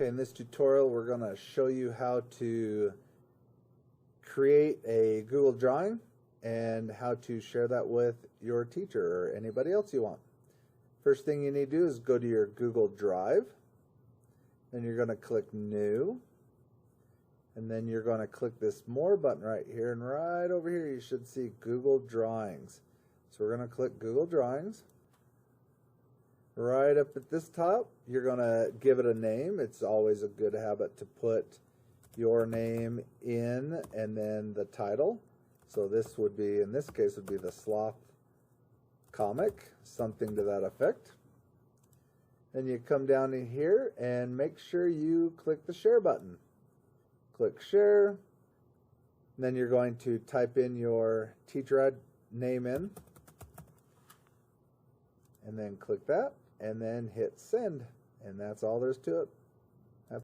Okay, in this tutorial we're going to show you how to create a Google drawing and how to share that with your teacher or anybody else you want. First thing you need to do is go to your Google Drive, then you're going to click New, and then you're going to click this More button right here, and right over here you should see Google Drawings. So we're going to click Google Drawings. Right up at this top, you're going to give it a name. It's always a good habit to put your name in and then the title. So this would be, in this case, would be the Sloth Comic, something to that effect. Then you come down in here and make sure you click the share button. Click share. And then you're going to type in your teacher name in. And then click that. And then hit send, and that's all there's to it.